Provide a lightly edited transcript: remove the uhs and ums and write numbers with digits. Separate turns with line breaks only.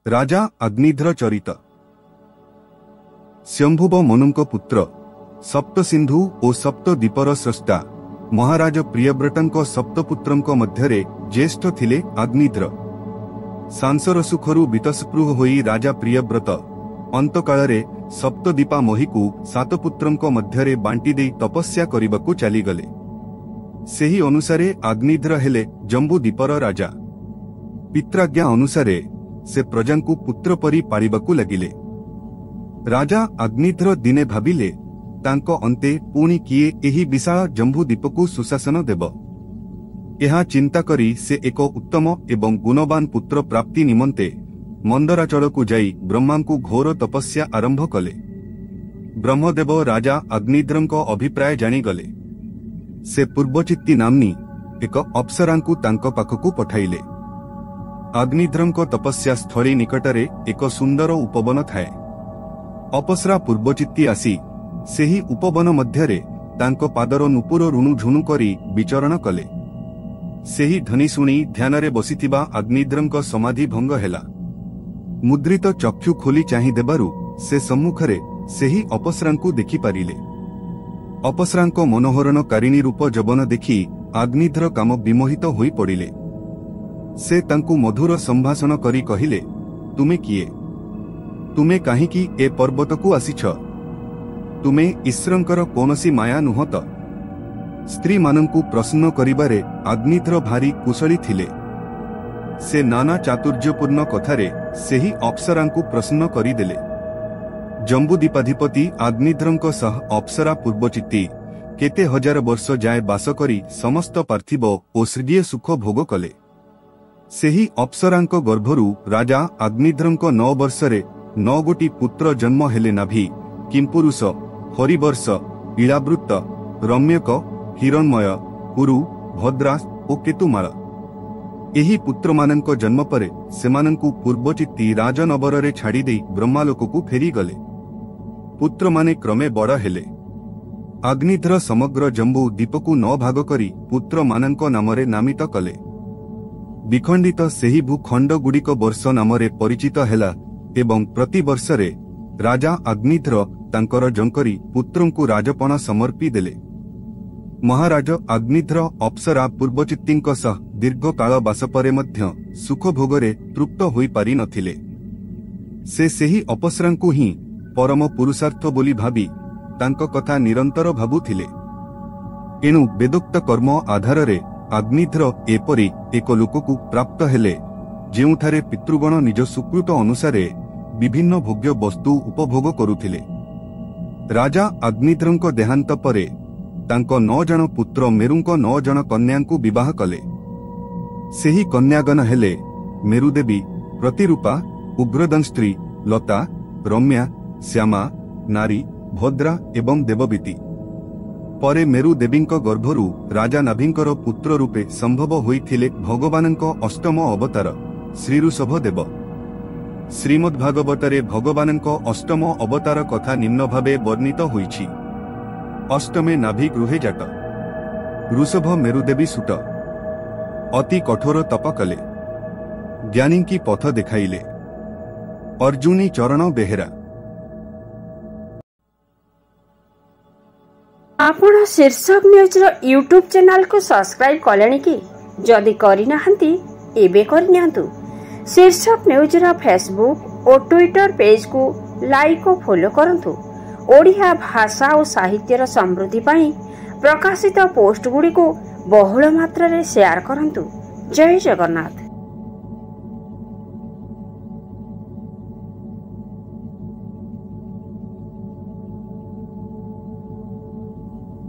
राजा अग्निध्र चरित। शंभुव मनुंक पुत्र सप्त सिंधु और सप्त दीपर स्रष्टा महाराज प्रियव्रतंक सप्तपुत्रंक मध्यरे ज्येष्ठ थिले अग्निध्र। सांसर सुखरु वितस्पृह होई राजा प्रियव्रत अंतकाଳରେ सप्तदीपा मोहिकु सात पुत्रंक मध्यरे बांटी देई तपस्या करिबाकु चलीगले। सेही अनुसारे अग्निध्र हेले जम्बूदीपर राजा। पित्राज्ञा अनुसारे से प्रजांकु पुत्र परी पालिबाकु लगिले। राजा अग्निध्र दिने भाबिले तांको अंते पुणी किए एही विशाल जम्बूदीपकु सुशासन देव। एहा चिंता करी से एक उत्तम एवं गुणवान पुत्र प्राप्ति निमंते मंदराचलकु जाई ब्रह्मांकु घोर तपस्या आरंभ कले। ब्रह्मदेव राजा अग्निध्रंक अभिप्राय जानिगले। से पूर्वचित्ती नामनी एक अप्सरांकु तांको पाखकु पठाइले। अग्निध्रंक तपस्या स्थली निकटरे एक सुंदर उपवन थाए। अपसरा पूर्वचित्ती आसी सेही उपवन मध्यरे तांको पादर नुपुर ऋणु झुणु करी विचरण कले। सेही ध्वनि शुणी ध्यानरे बसिथिबा अग्निध्रंक समाधि भंग हेला। मुद्रित चक्षु खोली चाहि देबारु से सम्मुखरे सेही अपसरांकु देखि पारिले। अपसरांक मनोहरणकारिणी रूप जवन देखि अग्निध्र काम विमोहित होई पड़िले। से तांकु मधुर संभाषण करी कहिले, तुमे किए? तुमे काहिकी ए पर्वतकु आसिछ? तुमे ईश्वरंकर कोनसी माया नुह त? स्त्री मानंकु प्रश्न करिबारे अग्निध्र भारी कुशली थिले। से नाना चातुर्यपूर्ण कथारे सेही अप्सरांकु प्रश्न करिदेले। जम्बूदीपाधिपति अग्निध्रंक सह अप्सरा पूर्वचित्ती केते हजार वर्ष जाए बास करी समस्त पार्थिव ओ स्वर्गीय सुख भोग कले। सेही अप्सरांक गर्भरु राजा अग्निध्रंक 9 वर्षरे 9 गोटी पुत्र जन्म हेले। नाभि, किंपुरुष, हरिवर्ष, इलावृत्त, रम्यक, हिरणमय, कुरु, भद्रास ओ केतुमाला। एही पुत्र मानंक जन्म परे सेमानंकु पूर्वचित्ती राजनबररे छाड़ी देई ब्रह्मालोककु फेरी गले। पुत्र माने क्रमे बड़ हेले। अग्निध्र समग्र जम्बू दीपकु 9 भाग करी पुत्र मानंक नामरे नामित कले। विखंडित सेही भूखंड गुड़िक वर्ष नामरे परिचित हेला एवं प्रति वर्षरे राजा अग्निध्र तांकर जंकरी पुत्रंकु राजपण समर्पी देले। महाराज अग्निध्र अप्सरा पूर्वचित्तींक सह दीर्घ काल बास परे मध्य सुख भोगरे तृप्त होई पारि नथिले। से सेही अपसरांकु ही परम पुरुषार्थ बोली भाबी तांको कथा निरंतर भाबुथिले। एणु वेदोक्त कर्म आधाररे अग्निध्र एपरी एक लोककु प्राप्त हेले जेउठारे पितृगण निज सुकृत अनुसारे विभिन्न भोग्य वस्तु उपभोग करुथिले। राजा अग्निध्रंक देहांत परे तांको 9 जन पुत्र मेरुंक 9 जन कन्यांकु विवाह कले। सेही कन्यागण हेले मेरुदेवी, प्रतिरूपा, उग्रदंस्त्री, लता, रम्या, श्यामा, नारी, भद्रा एवं देववीती। परे मेरु देवींक गर्भरु राजा नाभिंकर पुत्र रूपे संभव होइथिले भगवानंक अष्टम अवतार श्रीऋषभ देव। श्रीमद्भागवतरे भगवानंक अष्टम अवतार कथा निम्न भावे वर्णित होइछि। अष्टमे नाभि गृहे जात। ऋषभ मेरुदेवी सुत। अति कठोर तप कले। ज्ञानींकी पथ देखाइले। अर्जुनी चरण बेहेरा।
आपण शीर्षक न्यूज यूट्यूब चैनल को सब्सक्राइब कलेनी कि? जदि करि नाहंती एबे करि नियंतु। शीर्षक न्यूज फेसबुक और ट्विटर पेज को लाइक और फॉलो करंतु। ओडिया भाषा और साहित्यर समृद्धि पाई प्रकाशित पोस्ट गुडी को बहुल मात्रा रे शेयर करंतु। जय जगन्नाथ।